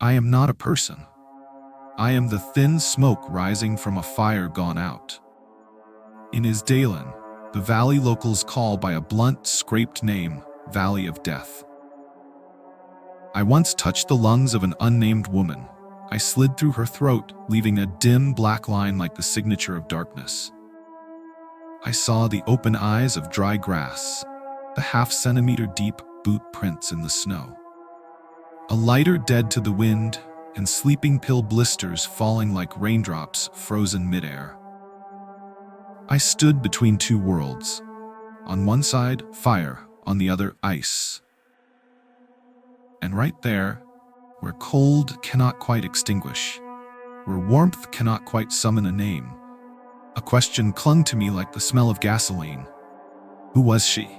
I am not a person. I am the thin smoke rising from a fire gone out. In Isdal, the valley locals call by a blunt, scraped name, Valley of Death. I once touched the lungs of an unnamed woman. I slid through her throat, leaving a dim black line like the signature of darkness. I saw the open eyes of dry grass, the half-centimeter deep boot prints in the snow. A lighter dead to the wind, and sleeping pill blisters falling like raindrops frozen midair. I stood between two worlds. On one side, fire, on the other, ice. And right there, where cold cannot quite extinguish, where warmth cannot quite summon a name, a question clung to me like the smell of gasoline. Who was she?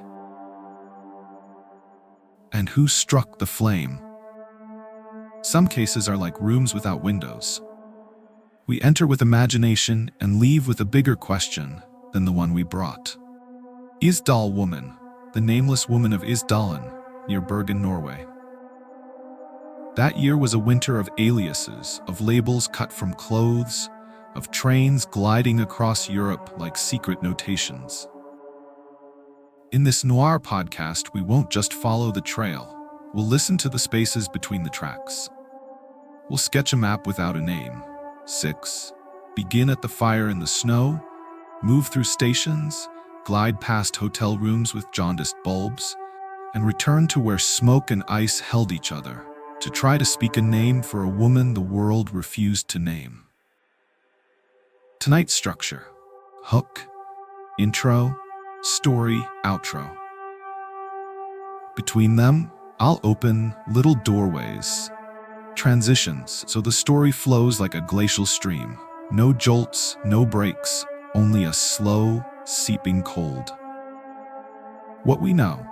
And who struck the flame? Some cases are like rooms without windows. We enter with imagination and leave with a bigger question than the one we brought. Isdal woman, the nameless woman of Isdalen, near Bergen, Norway. That year was a winter of aliases, of labels cut from clothes, of trains gliding across Europe like secret notations. In this noir podcast, we won't just follow the trail. We'll listen to the spaces between the tracks. We'll sketch a map without a name. 6. Begin at the fire in the snow, move through stations, glide past hotel rooms with jaundiced bulbs, and return to where smoke and ice held each other, to try to speak a name for a woman the world refused to name. Tonight's structure: hook, intro, story, outro. Between them, I'll open little doorways, transitions, so the story flows like a glacial stream. No jolts, no breaks, only a slow, seeping cold. What we know: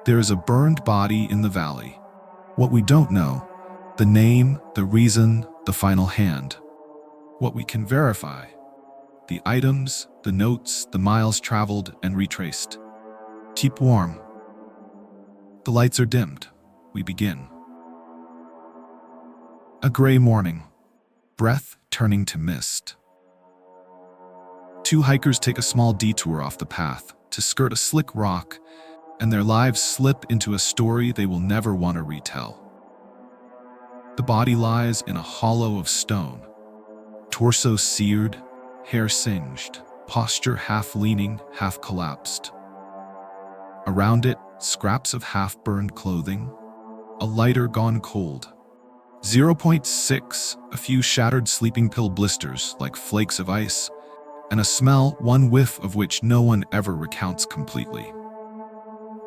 there is a burned body in the valley. What we don't know: the name, the reason, the final hand. What we can verify: the items, the notes, the miles traveled and retraced. Keep warm. The lights are dimmed. We begin. A gray morning, breath turning to mist. Two hikers take a small detour off the path to skirt a slick rock, and their lives slip into a story they will never want to retell. The body lies in a hollow of stone, torso seared, hair singed, posture half leaning, half collapsed. Around it, scraps of half-burned clothing, a lighter gone cold. 0.6, a few shattered sleeping pill blisters like flakes of ice, and a smell, one whiff of which no one ever recounts completely.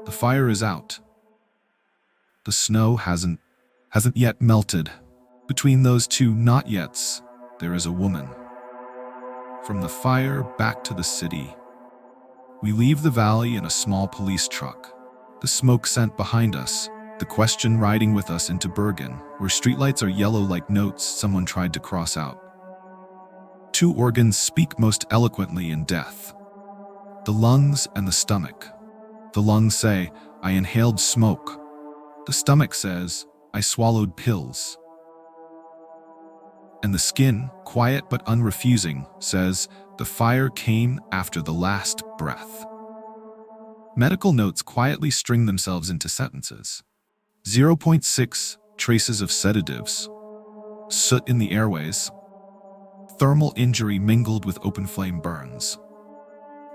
The fire is out. The snow hasn't yet melted. Between those two not-yets, there is a woman. From the fire back to the city. We leave the valley in a small police truck, the smoke scent behind us, the question riding with us into Bergen, where streetlights are yellow like notes someone tried to cross out. Two organs speak most eloquently in death: the lungs and the stomach. The lungs say, "I inhaled smoke." The stomach says, "I swallowed pills." And the skin, quiet but unrefusing, says, "The fire came after the last breath." Medical notes quietly string themselves into sentences. 0.6, traces of sedatives, soot in the airways, thermal injury mingled with open flame burns.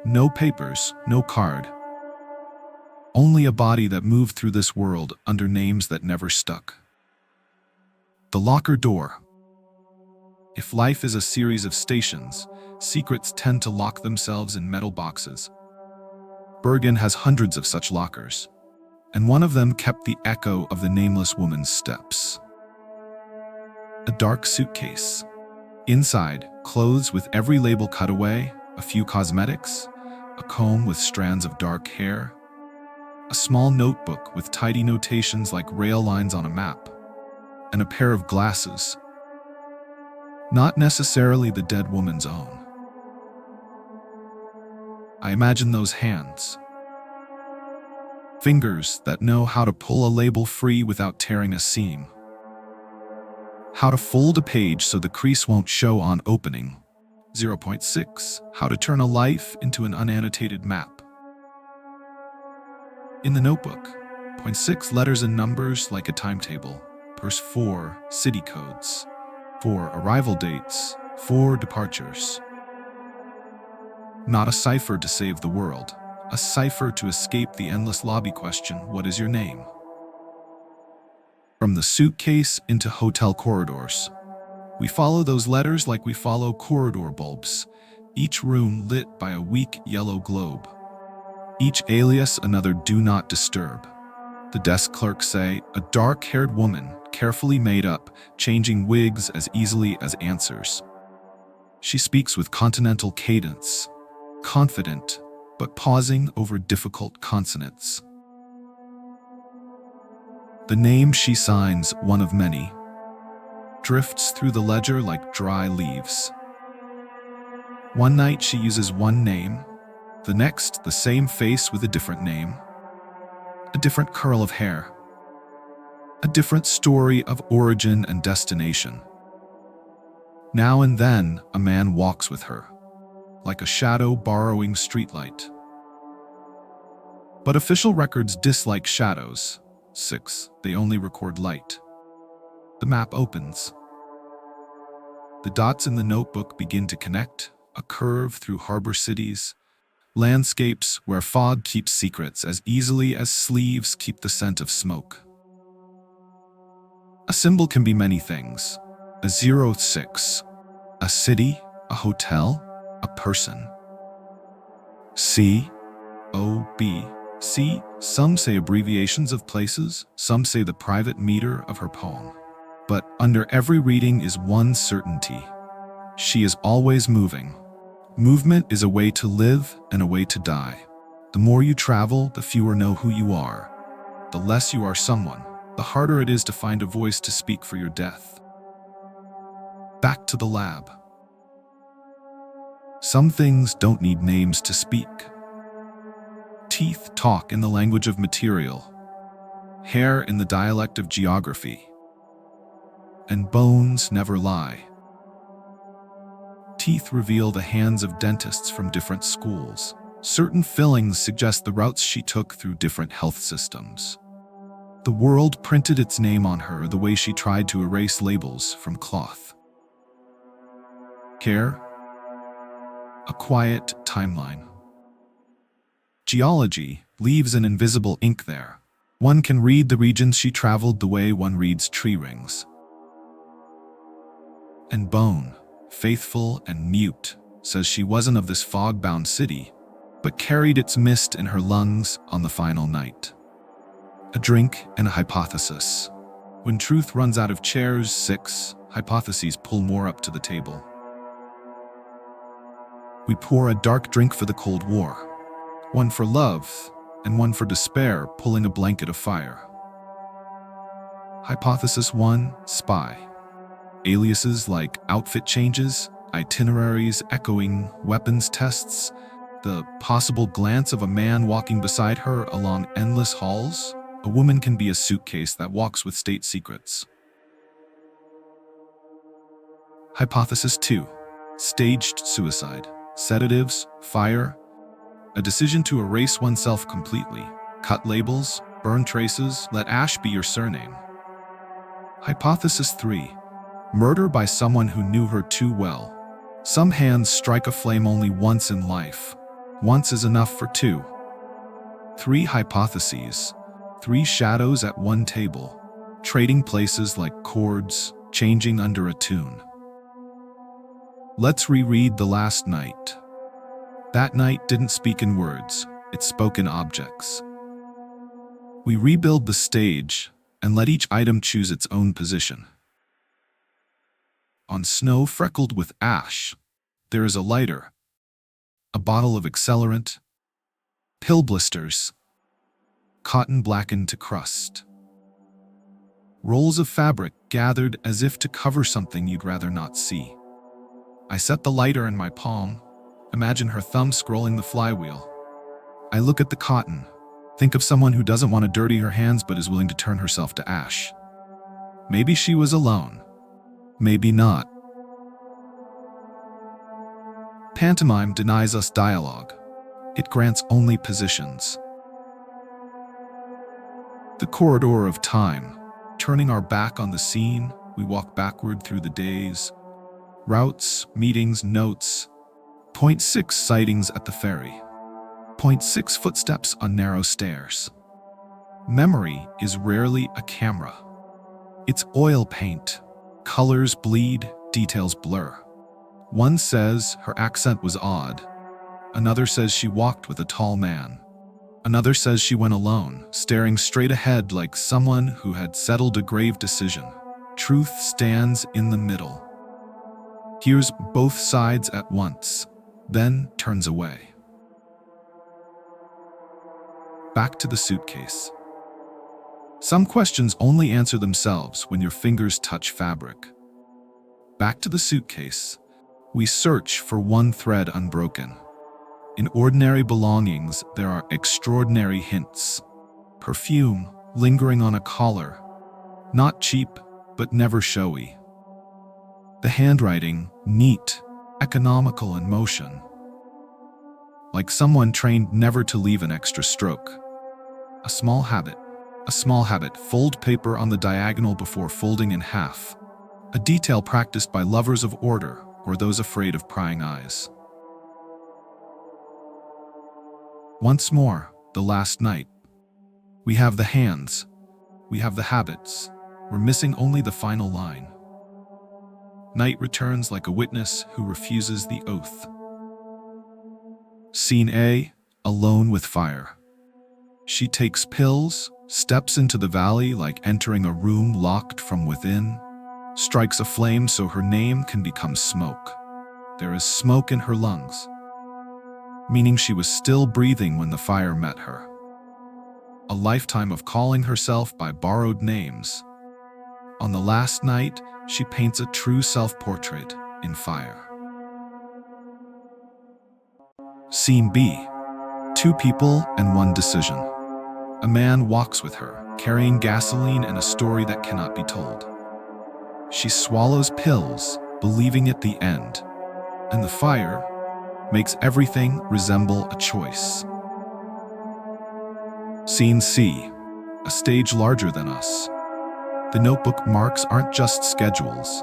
No papers, no card. Only a body that moved through this world under names that never stuck. The locker door. If life is a series of stations, secrets tend to lock themselves in metal boxes. Bergen has hundreds of such lockers, and one of them kept the echo of the nameless woman's steps. A dark suitcase. Inside, clothes with every label cut away, a few cosmetics, a comb with strands of dark hair, a small notebook with tidy notations like rail lines on a map, and a pair of glasses. Not necessarily the dead woman's own. I imagine those hands. Fingers that know how to pull a label free without tearing a seam. How to fold a page so the crease won't show on opening. 0.6. How to turn a life into an unannotated map. In the notebook, 0.6 letters and numbers like a timetable. Purse 4, city codes. 4 arrival dates. 4 departures. Not a cipher to save the world. A cipher to escape the endless lobby question, what is your name? From the suitcase into hotel corridors. We follow those letters like we follow corridor bulbs, each room lit by a weak yellow globe. Each alias another do not disturb. The desk clerks say, a dark-haired woman, carefully made up, changing wigs as easily as answers. She speaks with continental cadence, confident, but pausing over difficult consonants. The name she signs, one of many, drifts through the ledger like dry leaves. One night she uses one name, the next the same face with a different name, a different curl of hair, a different story of origin and destination. Now and then a man walks with her, like a shadow borrowing streetlight. But official records dislike shadows. 6. They only record light. The map opens. The dots in the notebook begin to connect, a curve through harbor cities, landscapes where fog keeps secrets as easily as sleeves keep the scent of smoke. A symbol can be many things. A 06, a city, a hotel, a person. C, O, B, C. Some say abbreviations of places, some say the private meter of her poem. But under every reading is one certainty. She is always moving. Movement is a way to live and a way to die. The more you travel, the fewer know who you are. The less you are someone, the harder it is to find a voice to speak for your death. Back to the lab. Some things don't need names to speak. Teeth talk in the language of material, hair in the dialect of geography, and bones never lie. Teeth reveal the hands of dentists from different schools. Certain fillings suggest the routes she took through different health systems. The world printed its name on her the way she tried to erase labels from cloth. Care? A quiet timeline. Geology leaves an invisible ink there. One can read the regions she traveled the way one reads tree rings. And bone, faithful and mute, says she wasn't of this fog-bound city, but carried its mist in her lungs on the final night. A drink and a hypothesis. When truth runs out of chairs, 6 hypotheses pull more up to the table. We pour a dark drink for the Cold War. One for love, and one for despair, pulling a blanket of fire. Hypothesis 1, spy. Aliases like outfit changes, itineraries echoing weapons tests, the possible glance of a man walking beside her along endless halls. A woman can be a suitcase that walks with state secrets. Hypothesis 2, staged suicide. Sedatives, fire, a decision to erase oneself completely. Cut labels, burn traces, let ash be your surname. Hypothesis 3, murder by someone who knew her too well. Some hands strike a flame only once in life. Once is enough for 2. 3 hypotheses, 3 shadows at one table, trading places like chords, changing under a tune. Let's reread the last night. That night didn't speak in words, it spoke in objects. We rebuild the stage and let each item choose its own position. On snow freckled with ash, there is a lighter, a bottle of accelerant, pill blisters, cotton blackened to crust. Rolls of fabric gathered as if to cover something you'd rather not see. I set the lighter in my palm. Imagine her thumb scrolling the flywheel. I look at the cotton. Think of someone who doesn't want to dirty her hands but is willing to turn herself to ash. Maybe she was alone. Maybe not. Pantomime denies us dialogue. It grants only positions. The corridor of time. Turning our back on the scene, we walk backward through the days. Routes, meetings, notes. Point 6 sightings at the ferry. Point 6 footsteps on narrow stairs. Memory is rarely a camera. It's oil paint. Colors bleed, details blur. One says her accent was odd. Another says she walked with a tall man. Another says she went alone, staring straight ahead like someone who had settled a grave decision. Truth stands in the middle. Hears both sides at once, then turns away. Back to the suitcase. Some questions only answer themselves when your fingers touch fabric. Back to the suitcase. We search for one thread unbroken. In ordinary belongings, there are extraordinary hints. Perfume lingering on a collar. Not cheap, but never showy. The handwriting, neat, economical in motion. Like someone trained never to leave an extra stroke. A small habit, fold paper on the diagonal before folding in half. A detail practiced by lovers of order or those afraid of prying eyes. Once more, the last night. We have the hands. We have the habits. We're missing only the final line. Night returns like a witness who refuses the oath. Scene A, alone with fire. She takes pills, steps into the valley like entering a room locked from within, strikes a flame so her name can become smoke. There is smoke in her lungs, meaning she was still breathing when the fire met her. A lifetime of calling herself by borrowed names. On the last night, she paints a true self-portrait in fire. Scene B. 2 people and 1 decision. A man walks with her, carrying gasoline and a story that cannot be told. She swallows pills, believing it the end, and the fire makes everything resemble a choice. Scene C. A stage larger than us. The notebook marks aren't just schedules.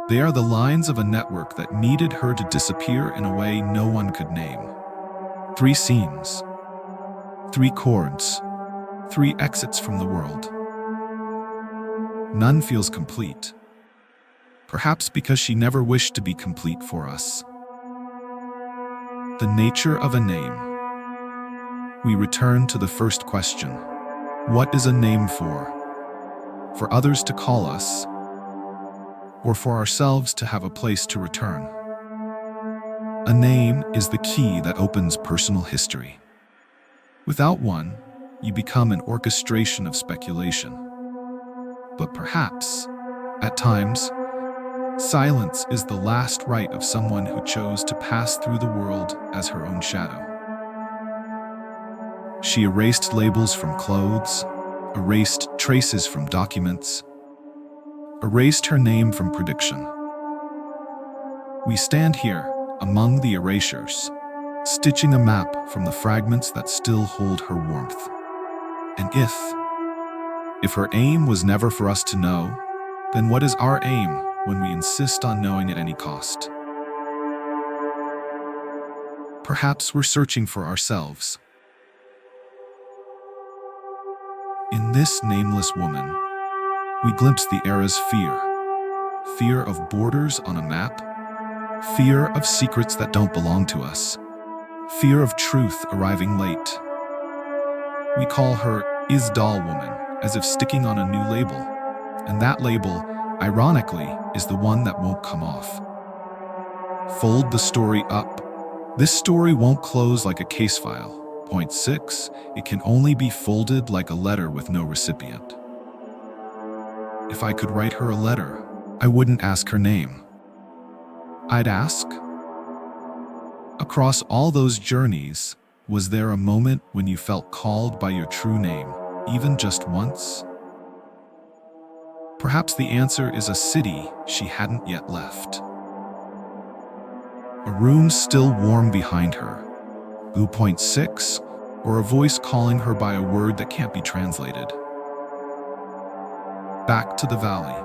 They are the lines of a network that needed her to disappear in a way no one could name. 3 scenes. 3 chords. 3 exits from the world. None feels complete. Perhaps because she never wished to be complete for us. The nature of a name. We return to the first question. What is a name for? For others to call us, or for ourselves to have a place to return? A name is the key that opens personal history. Without one, you become an orchestration of speculation. But perhaps, at times, silence is the last right of someone who chose to pass through the world as her own shadow. She erased labels from clothes, erased traces from documents, erased her name from prediction. We stand here, among the erasures, stitching a map from the fragments that still hold her warmth. And if her aim was never for us to know, then what is our aim when we insist on knowing at any cost? Perhaps we're searching for ourselves. In this nameless woman, we glimpse the era's fear. Fear of borders on a map. Fear of secrets that don't belong to us. Fear of truth arriving late. We call her Isdal woman, as if sticking on a new label. And that label, ironically, is the one that won't come off. Fold the story up. This story won't close like a case file. Point 6, it can only be folded like a letter with no recipient. If I could write her a letter, I wouldn't ask her name. I'd ask, across all those journeys, was there a moment when you felt called by your true name, even just once? Perhaps the answer is a city she hadn't yet left. A room still warm behind her. 2.6, or a voice calling her by a word that can't be translated. Back to the valley.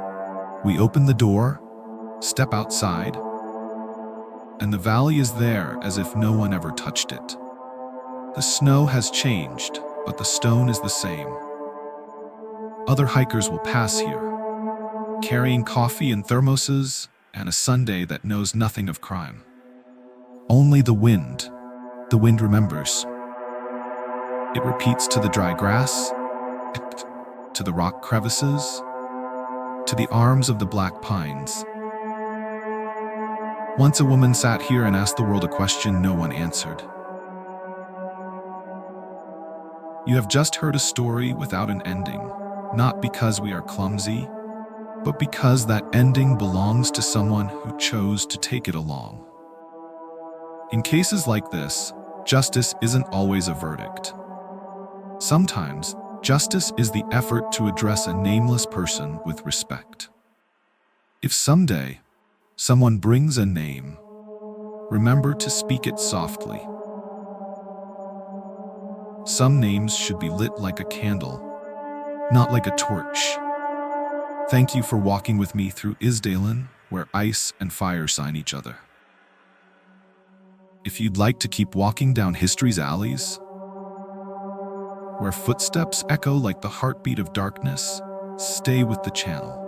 We open the door, step outside, and the valley is there as if no one ever touched it. The snow has changed, but the stone is the same. Other hikers will pass here, carrying coffee and thermoses and a sundae that knows nothing of crime. Only the wind remembers. It repeats to the dry grass, to the rock crevices, to the arms of the black pines. Once a woman sat here and asked the world a question no one answered. You have just heard a story without an ending, not because we are clumsy, but because that ending belongs to someone who chose to take it along. In cases like this, justice isn't always a verdict. Sometimes, justice is the effort to address a nameless person with respect. If someday someone brings a name, remember to speak it softly. Some names should be lit like a candle, not like a torch. Thank you for walking with me through Isdal, where ice and fire sign each other. If you'd like to keep walking down history's alleys, where footsteps echo like the heartbeat of darkness, stay with the channel.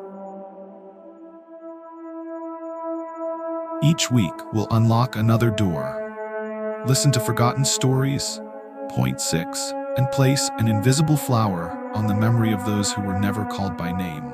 Each week, we'll unlock another door, listen to forgotten stories, point 6, and place an invisible flower on the memory of those who were never called by name.